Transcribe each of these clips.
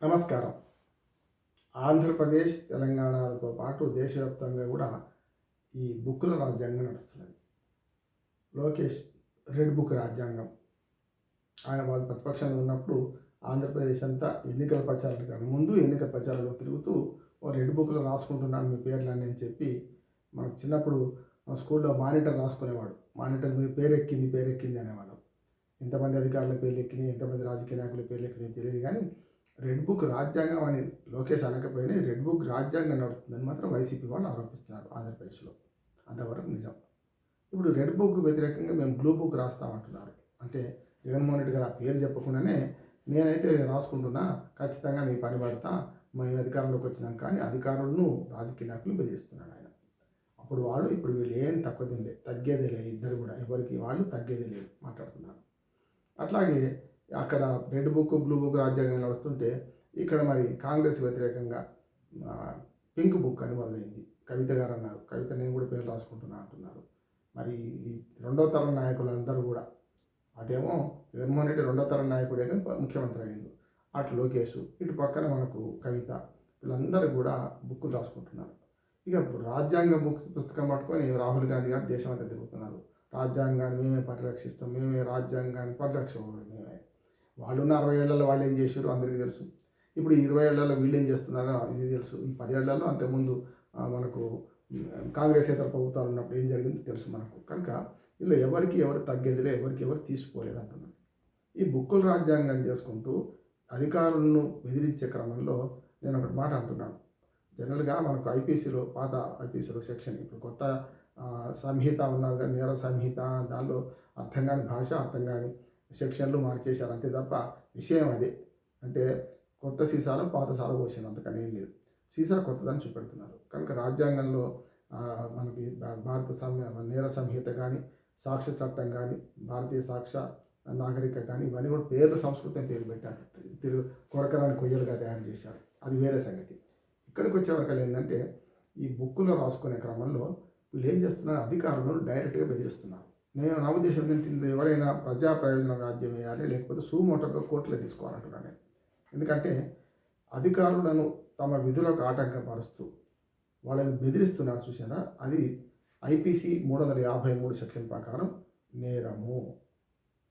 నమస్కారం. ఆంధ్రప్రదేశ్, తెలంగాణలతో పాటు దేశవ్యాప్తంగా కూడా ఈ బుక్కుల రాజ్యాంగం నడుస్తున్నది. లోకేష్ రెడ్ బుక్ రాజ్యాంగం. ఆయన వాళ్ళు ప్రతిపక్షంలో ఉన్నప్పుడు ఆంధ్రప్రదేశ్ అంతా ఎన్నికల ప్రచారానికి ముందు ఎన్నికల ప్రచారంలో తిరుగుతూ ఓ రెడ్ బుక్లో రాసుకుంటున్నాను మీ పేర్లని అని చెప్పి మనకు చిన్నప్పుడు మన స్కూల్లో మానిటర్ రాసుకునేవాడు. మానిటర్ మీ పేరెక్కింది అనేవాడు. ఎంతమంది అధికారుల పేర్లు ఎక్కినాయి, ఎంతమంది రాజకీయ నాయకుల పేర్లు ఎక్కినాయి తెలియదు కానీ రెడ్ బుక్ రాజ్యాంగం అని లోకేష్ అనకపోయినా రెడ్ బుక్ రాజ్యాంగం నడుస్తుందని మాత్రం వైసీపీ వాళ్ళు ఆరోపిస్తున్నారు ఆంధ్రప్రదేశ్లో. అంతవరకు నిజం. ఇప్పుడు రెడ్ బుక్ వ్యతిరేకంగా మేము బ్లూ బుక్ రాస్తామంటున్నారు. అంటే జగన్మోహన్ రెడ్డి గారు ఆ పేరు చెప్పకుండానే నేనైతే రాసుకుంటున్నా, ఖచ్చితంగా మీ పని పడతా, మేము అధికారంలోకి వచ్చినాం కానీ అధికారులను రాజకీయ నాయకులు బెదిరిస్తున్నాడు ఆయన. అప్పుడు వాళ్ళు ఇప్పుడు వీళ్ళు ఏం తగ్గేదే లేదు, ఇద్దరు కూడా ఎవరికి వాళ్ళు తగ్గేదే లేదు మాట్లాడుతున్నారు. అట్లాగే అక్కడ రెడ్ బుక్ బ్లూ బుక్ రాజ్యాంగం నడుస్తుంటే ఇక్కడ మరి కాంగ్రెస్ వ్యతిరేకంగా పింక్ బుక్ అని మొదలైంది. కవిత గారు అన్నారు, కవిత నేను కూడా పేరు రాసుకుంటున్నా అంటున్నారు. మరి ఈ రెండో తరం నాయకులందరూ కూడా, అటేమో జగన్మోహన్ రెడ్డి రెండో తరం నాయకుడే ముఖ్యమంత్రి అయింది, అటు లోకేష్, ఇటు పక్కన మనకు కవిత, వీళ్ళందరూ కూడా బుక్కులు రాసుకుంటున్నారు. ఇక రాజ్యాంగ పుస్తకం పట్టుకొని రాహుల్ గాంధీ గారు దేశం అంతా తిరుగుతున్నారు. రాజ్యాంగాన్ని మేమే పరిరక్షిస్తాం, మేమే రాజ్యాంగాన్ని మేమే. వాళ్ళున్న 60 ఏళ్లలో వాళ్ళు ఏం చేశారు అందరికీ తెలుసు. ఇప్పుడు 20 ఏళ్లలో వీళ్ళు ఏం చేస్తున్నారో ఇది తెలుసు. ఈ 10 ఏళ్లలో అంతకుముందు మనకు కాంగ్రెస్ ఇతర ప్రభుత్వాలు ఉన్నప్పుడు ఏం జరిగింది తెలుసు మనకు. కనుక వీళ్ళు ఎవరు తగ్గేదిలే, ఎవరు తీసిపోలేదు అంటున్నారు. ఈ బుక్కుల రాజ్యాంగం చేసుకుంటూ అధికారులను బెదిరించే క్రమంలో నేను ఒకటి మాట అంటున్నాను. జనరల్గా మనకు పాత ఐపీసీలో సెక్షన్, ఇప్పుడు కొత్త సంహిత ఉన్నారు కానీ నేర సంహిత, దానిలో అర్థం కాని భాష, అర్థం కాని సెక్షన్లు మార్చేశారు అంతే తప్ప విషయం అదే. అంటే కొత్త సీసాలో పాత సార పోసాను, అంతకని ఏం లేదు. సీసా కొత్తదని చూపెడుతున్నారు. కనుక రాజ్యాంగంలో మనకి భారత నేర సంహిత కానీ, సాక్ష్య చట్టం కానీ, భారతీయ సాక్ష్య నాగరిక కానీ, ఇవన్నీ కూడా పేర్లు సంస్కృతం పేరు పెట్టారు. కొరకరాని కొయ్యలుగా తయారు చేశారు, అది వేరే సంగతి. ఇక్కడికి వచ్చేవరకు ఏంటంటే ఈ బుక్కులో రాసుకునే క్రమంలో వీళ్ళు ఏం చేస్తున్నారు, అధికారులను డైరెక్ట్గా బెదిరిస్తున్నారు. నా ఉద్దేశం ఏంటంటే ఎవరైనా ప్రజా ప్రయోజన రాజ్యం వేయాలి, లేకపోతే సుమోటోగా కోర్టులో తీసుకోవాలంటున్నాను నేను. ఎందుకంటే అధికారులను తమ విధులకు ఆటంకపరుస్తూ వాళ్ళని బెదిరిస్తున్నారు చూసారా, అది ఐపీసీ 353 సెక్షన్ ప్రకారం నేరము.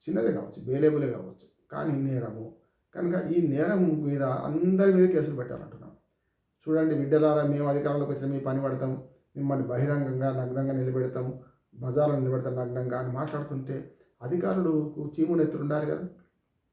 చిన్నదే కావచ్చు, బేలేబులే కావచ్చు, కానీ నేరము. కనుక ఈ నేరం మీద అందరి మీద కేసులు పెట్టాలంటున్నాం. చూడండి బిడ్డలారా, మేము అధికారంలోకి వచ్చిన మీ పని పడతాం, మిమ్మల్ని బహిరంగంగా నగ్నంగా నిలబెడతాము, బజార్లో నిలబెడతాం నగ్నంగా అని మాట్లాడుతుంటే అధికారులకు చీమునెత్తులు ఉండాలి కదా.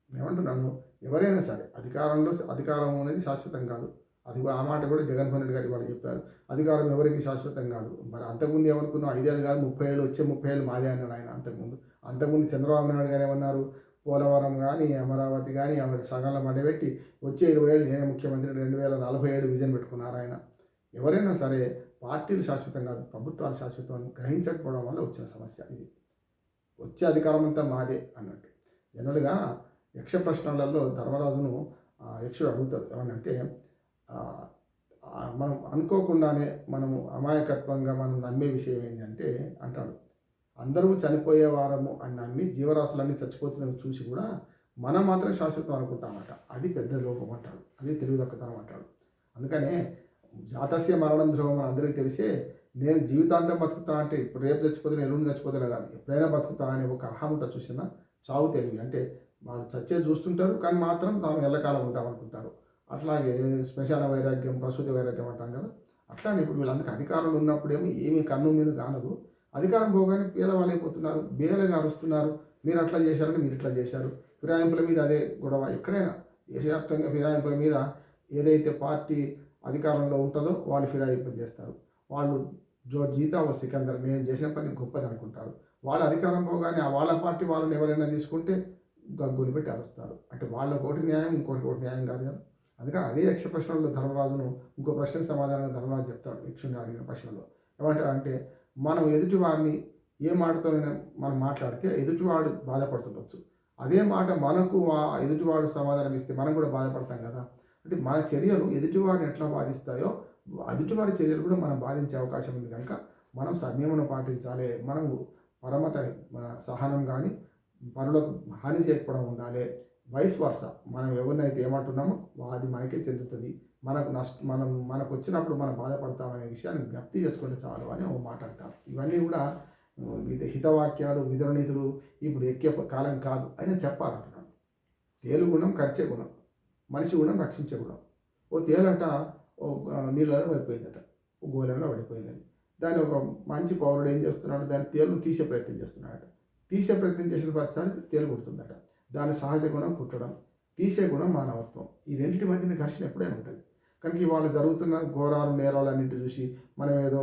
ఏమంటున్నాను, ఎవరైనా సరే అధికారం అనేది శాశ్వతం కాదు. అది ఆ మాట కూడా జగన్మోహన్ రెడ్డి గారు వాళ్ళు చెప్పారు, అధికారం ఎవరికి శాశ్వతం కాదు. మరి అంతకుముందు ఏమనుకున్నాం, 5 ఏళ్ళు కాదు 30 ఏళ్ళు, వచ్చే 30 ఏళ్ళు మాదే అన్నాడు ఆయన. అంతకుముందు చంద్రబాబు నాయుడు గారు ఏమన్నారు, పోలవరం కానీ అమరావతి కానీ ఆవిడ సగంలో మడబెట్టి వచ్చే 20 ఏళ్ళు నేనే ముఖ్యమంత్రి 2047 విజన్ పెట్టుకున్నారు ఆయన. ఎవరైనా సరే పార్టీలు శాశ్వతం కాదు, ప్రభుత్వాలు శాశ్వతం అని గ్రహించకపోవడం వల్ల వచ్చిన సమస్య ఇది. వచ్చే అధికారం అంతా మాదే అన్నట్టు. జనరల్గా యక్ష ప్రశ్నలలో ధర్మరాజును యక్షుడు అడుగుతాడు ఏమనంటే, మనం అనుకోకుండానే మనము అమాయకత్వంగా మనం నమ్మే విషయం ఏంటంటే అంటాడు, అందరూ చనిపోయే వారము అని నమ్మి జీవరాశులన్నీ చచ్చిపోతున్నవి చూసి కూడా మనం మాత్రం శాశ్వతం అనుకుంటామట. అది పెద్ద లోపం అంటాడు, అది తెలివితక్కుతనం అంటాడు. అందుకనే జాతస్య మరణం ధ్రువం అని అందరికీ తెలిసే నేను జీవితాంతం బతుకుతా అంటే ఇప్పుడు రేపు చచ్చిపోతే ఎల్లుండి చచ్చిపోతానే కాదు, ఎప్పుడైనా బతుకుతా అనే ఒక అహంట చూసినా చావు తెలివి. అంటే వాళ్ళు చచ్చే చూస్తుంటారు కానీ మాత్రం తాము ఎల్లకాలం ఉంటామనుకుంటారు. అట్లాగే శ్మశాన వైరాగ్యం, ప్రసూతి వైరాగ్యం అంటాం కదా. అట్లానే ఇప్పుడు వీళ్ళందరికీ అధికారంలో ఉన్నప్పుడేమో ఏమీ కన్ను మీద కానదు, అధికారం పోగానే పేదవాళ్ళు అయిపోతున్నారు, బేలగా అరుస్తున్నారు, మీరు అట్లా చేశారని మీరు ఇట్లా చేశారు. ఫిరాయింపుల మీద అదే గొడవ. ఎక్కడైనా దేశవ్యాప్తంగా ఫిరాయింపుల మీద ఏదైతే పార్టీ అధికారంలో ఉంటుందో వాళ్ళు ఫిరాయింపు చేస్తారు. వాళ్ళు జీతా ఓ సికందర్ నేను చేసిన పని గొప్పది అనుకుంటారు. వాళ్ళ అధికారం పోగానే వాళ్ళ పార్టీ వాళ్ళని ఎవరైనా తీసుకుంటే గగ్గులు పెట్టి అరుస్తారు. అంటే వాళ్ళ ఒకటి న్యాయం, ఇంకోటి న్యాయం కాదు కదా. అందుకని అదే యక్ష ప్రశ్నలో ధర్మరాజును ఇంకో ప్రశ్నకు సమాధానం ధర్మరాజు చెప్తాడు. యక్షుని అడిగిన ప్రశ్నలో ఏమంటారంటే, మనం ఎదుటి వారిని ఏ మాటతోనే మనం మాట్లాడితే ఎదుటివాడు బాధపడుతుండొచ్చు, అదే మాట మనకు ఎదుటివాడు సమాధానం ఇస్తే మనం కూడా బాధపడతాం కదా. అంటే మన చర్యలు ఎదుటివారిని ఎట్లా బాధిస్తాయో ఎదుటివారి చర్యలు కూడా మనం బాధించే అవకాశం ఉంది. కనుక మనం సంయమనం పాటించాలి. మనం పరమత సహనం కానీ పరులకు హాని చేయకపోవడం ఉండాలి. Vice versa. మనం ఎవరినైతే ఏమంటున్నామో అది మనకే చెందుతుంది. మనకు వచ్చినప్పుడు మనం బాధపడతామనే విషయాన్ని జ్ఞప్తి చేసుకుంటే చాలు అని ఒక మాట అంటారు. ఇవన్నీ కూడా హితవాక్యాలు, విదురనీతులు ఇప్పుడు ఎక్కే కాలం కాదు అని చెప్పాలంటున్నాను. తేలు గుణం కరిచే గుణం, మనిషి గుణం రక్షించే గుణం. ఓ తేలట ఓ నీళ్ళలో పడిపోయిందట, ఓ గోళంలో పడిపోయినది. దాన్ని ఒక మంచి పౌరుడు ఏం చేస్తున్నాడు, దాన్ని తేలును తీసే ప్రయత్నం చేస్తున్నాడట. తీసే ప్రయత్నం చేసిన ప్రతిసారి తేలు కుడుతుందట. దాని సహజ గుణం కుట్టడం, తీసే గుణం మానవత్వం. ఈ రెండింటి మధ్యన ఘర్షణ ఎప్పుడైనా ఉంటుంది. కనుక ఇవాళ జరుగుతున్న ఘోరాలు, నేరాలన్నింటి చూసి మనం ఏదో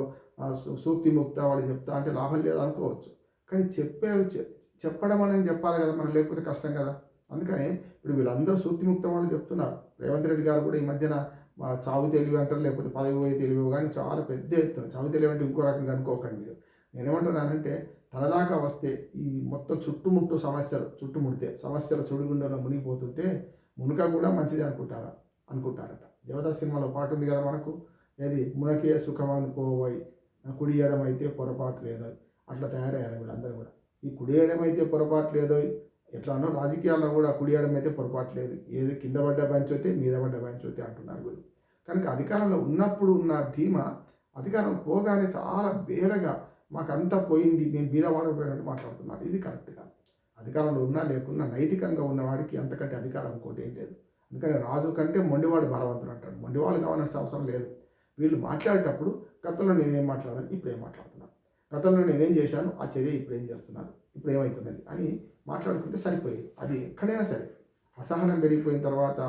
సూక్తి ముక్త వాళ్ళు చెప్తా అంటే లాభం లేదు అనుకోవచ్చు. కానీ చెప్పడం అనేది చెప్పాలి కదా మనం, లేకపోతే కష్టం కదా. అందుకని ఇప్పుడు వీళ్ళందరూ సూక్తి ముక్త వాళ్ళు చెప్తున్నారు. రేవంత్ రెడ్డి గారు కూడా ఈ మధ్యన చావు తెలివి అంటారు, లేకపోతే పదవి పోయి తెలివి కానీ చాలా పెద్ద ఎత్తున చావు తెలివి అంటే ఇంకో రకంగా అనుకోకండి మీరు. నేనేమంటున్నానంటే తన దాకా వస్తే ఈ మొత్తం చుట్టుముట్టు చుట్టుముడితే సమస్యల సుడిగుండంలో మునిగిపోతుంటే మునుక కూడా మంచిది అనుకుంటారట. దేవదాస్ సినిమాలో పాట ఉంది కదా మనకు, ఏది మునకే సుఖం అనుకోవై కుడి ఎడమైతే పొరపాటు లేదో. అట్లా తయారయ్యారు వీళ్ళందరూ కూడా. ఈ కుడి ఎడమైతే పొరపాటు లేదో ఎట్లానో రాజకీయాల్లో కూడా కుడి ఎడమైతే పొరపాటు లేదు, ఏది కింద పడ్డ పంచోతే మీద పడ్డ పంచోతే అంటున్నారు వీళ్ళు. కనుక అధికారంలో ఉన్నప్పుడు ఉన్న ధీమా అధికారం పోగానే చాలా బేరగా మాకంతా పోయింది, మేము బీదవాడపోయినట్టు మాట్లాడుతున్నారు. ఇది కరెక్ట్ కాదు. అధికారంలో ఉన్నా లేకున్నా నైతికంగా ఉన్నవాడికి అంతకంటే అధికారం ఇంకోటి ఏం లేదు. అందుకని రాజు కంటే మొండివాడు బలవంతుడు అంటాడు. మొండివాడు కావాల్సిన అవసరం లేదు. వీళ్ళు మాట్లాడేటప్పుడు గతంలో నేనేం మాట్లాడాను, ఇప్పుడు ఏం మాట్లాడుతున్నాను, గతంలో నేనేం చేశాను, ఆ చర్య ఇప్పుడు ఏం చేస్తున్నారు, ఇప్పుడు ఏమవుతున్నది అని మాట్లాడుకుంటే సరిపోయేది. అది ఎక్కడైనా సరే. అసహనం పెరిగిపోయిన తర్వాత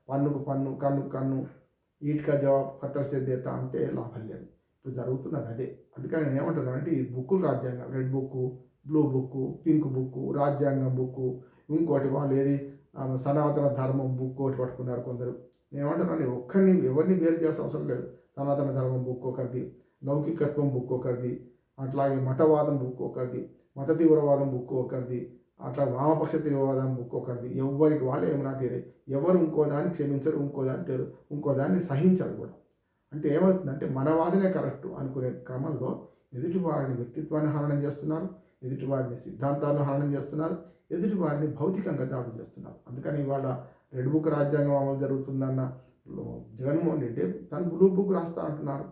పన్నుకు పన్ను, కన్నుకు కన్ను, ఈట్కా జవాబు ఖత్తర్ సేద్యత అంటే లాభం లేదు. ఇప్పుడు జరుగుతున్నది అదే. అందుకని నేను ఏమంటున్నాను అంటే ఈ బుక్కులు రాజ్యాంగం, red book, blue book, pink book, రాజ్యాంగం బుక్కు, ఇంకోటి వాళ్ళు ఏది సనాతన ధర్మం బుక్ ఒకటి పట్టుకున్నారు కొందరు. నేను ఏమంటున్నాను ఎవరిని వేరు చేయాల్సిన అవసరం లేదు. సనాతన ధర్మం బుక్ ఒకరిది, లౌకికత్వం బుక్ ఒకరిది, అట్లాగే మతవాదం బుక్ ఒకరిది, మత తీవ్రవాదం బుక్ ఒకరిది, అట్లా వామపక్ష తీవ్రవాదం బుక్ ఒకరిది. ఎవరికి వాళ్ళు ఏమన్నా తీరే, ఎవరు ఇంకోదాన్ని క్షమించరు, ఇంకోదాన్ని సహించరు కూడా. అంటే ఏమవుతుందంటే మన వాదనే కరెక్టు అనుకునే క్రమంలో ఎదుటి వారిని వ్యక్తిత్వాన్ని హననం చేస్తున్నారు, ఎదుటి వారిని సిద్ధాంతాలను హననం చేస్తున్నారు, ఎదుటి వారిని భౌతికంగా దాడులు చేస్తున్నారు. అందుకని ఇవాళ రెడ్ బుక్ రాజ్యాంగం అమలు జరుగుతుందన్న జగన్మోహన్ రెడ్డి తను బ్లూ బుక్ రాస్తా అంటున్నారు.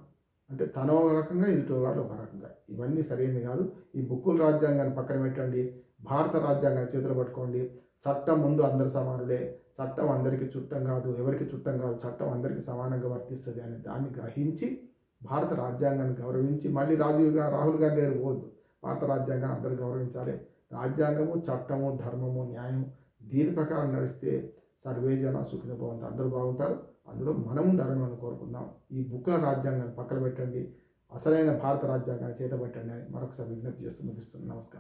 అంటే తన ఒక రకంగా, ఎదుటి వాళ్ళు ఒక రకంగా. ఇవన్నీ సరైనది కాదు. ఈ బుక్కుల రాజ్యాంగాన్ని పక్కన పెట్టండి, భారత రాజ్యాంగాన్ని చేతులు పట్టుకోండి. చట్టం ముందు అందరు సమానులే, చట్టం అందరికీ చుట్టం కాదు, ఎవరికి చుట్టం కాదు, చట్టం అందరికీ సమానంగా వర్తిస్తుంది అనే దాన్ని గ్రహించి భారత రాజ్యాంగాన్ని గౌరవించి మళ్ళీ రాహుల్ గాంధీ దగ్గర పోవద్దు. భారత రాజ్యాంగాన్ని అందరూ గౌరవించాలి. రాజ్యాంగము, చట్టము, ధర్మము, న్యాయం దీని ప్రకారం నడిస్తే సర్వేజన సుఖినో భవంతు, అందరూ బాగుంటారు. అందులో మనం ఉండాలని మనం కోరుకుందాం. ఈ బుక్కుల రాజ్యాంగాన్ని పక్కన పెట్టండి, అసలైన భారత రాజ్యాంగాన్ని చేతబట్టండి అని మరొకసారి విజ్ఞప్తి చేస్తూ ముగిస్తున్నాను. నమస్కారం.